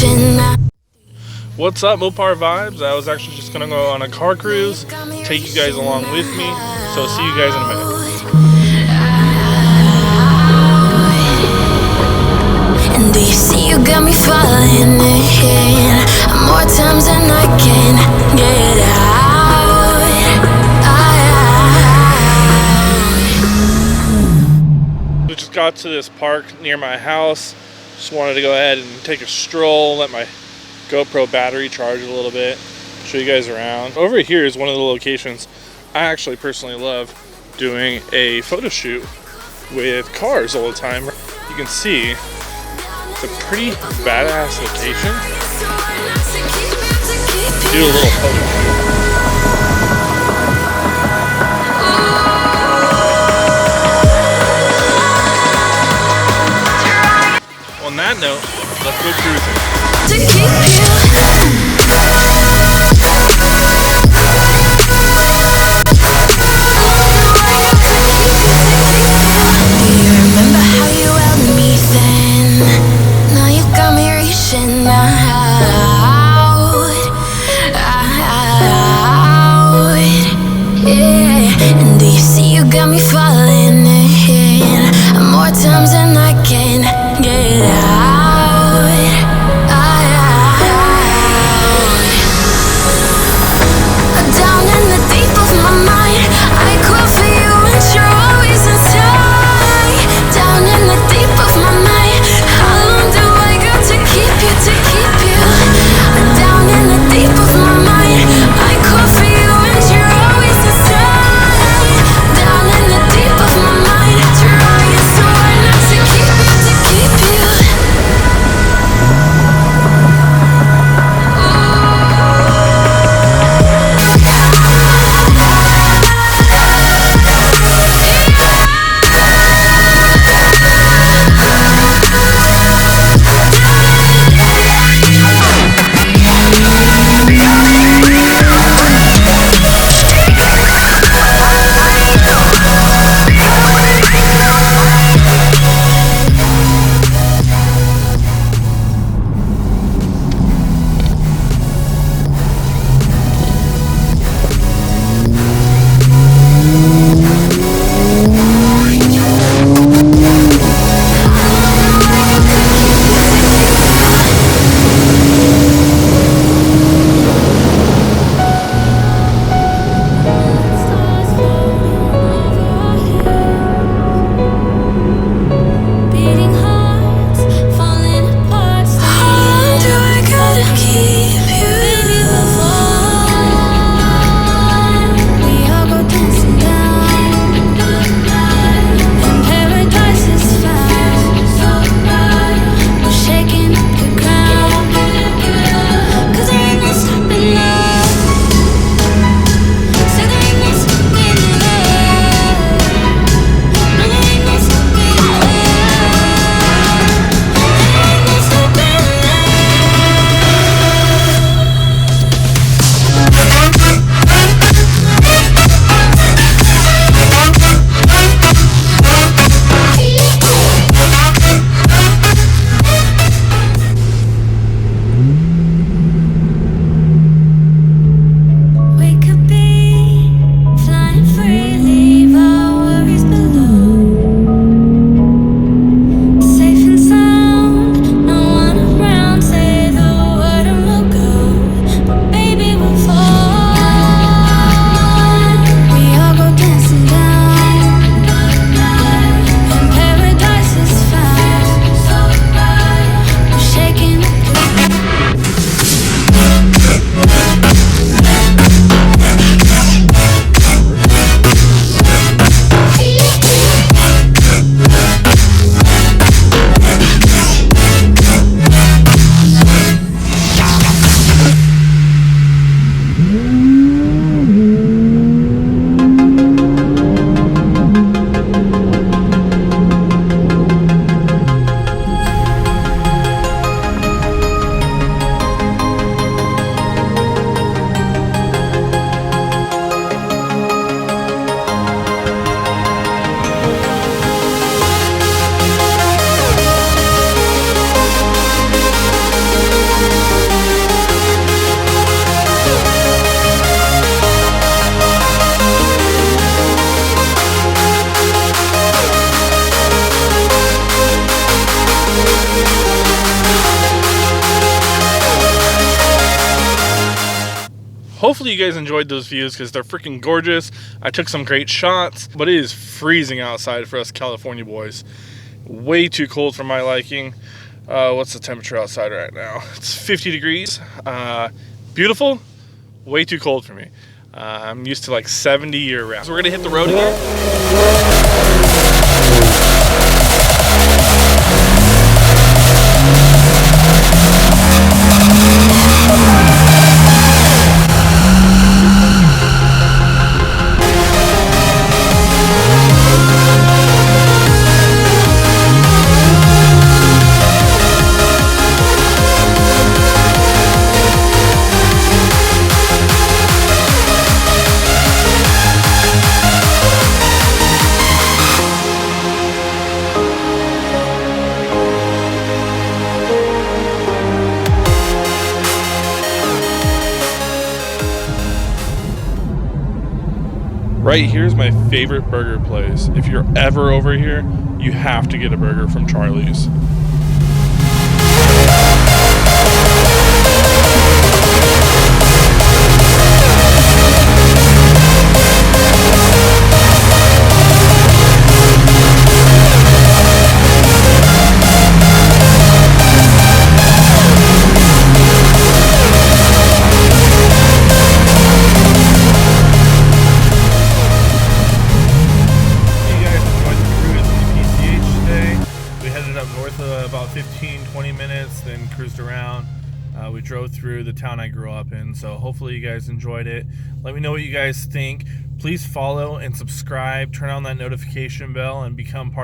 reaching out. What's up, Mopar Vibes? I was actually just gonna go on a car cruise, take you guys along with me, so see you guys in a minute. And do you see you got me falling in more times than I can get out. We just got to this park near my house. Just wanted to go ahead and take a stroll, let my GoPro battery charge a little bit, show you guys around. Over here is one of the locations I actually personally love doing a photo shoot with cars all the time. You can see it's a pretty badass location. Do a little photo shoot. On that note, let's go cruising. To keep you. Do you remember how you held me then? Now you got me reaching out. Yeah. And do you see you got me falling in more times than I can get out. Hopefully you guys enjoyed those views because they're freaking gorgeous. I took some great shots, but it is freezing outside for us California boys. Way too cold for my liking. What's the temperature outside right now? It's 50 degrees. Beautiful, way too cold for me. I'm used to like 70 year round. So we're gonna hit the road here. Right here is my favorite burger place. If you're ever over here, you have to get a burger from Charlie's. About 15-20 minutes, then cruised around. We drove through the town I grew up in, so hopefully you guys enjoyed it. Let me know what you guys think. Please follow and subscribe, turn on that notification bell, and become part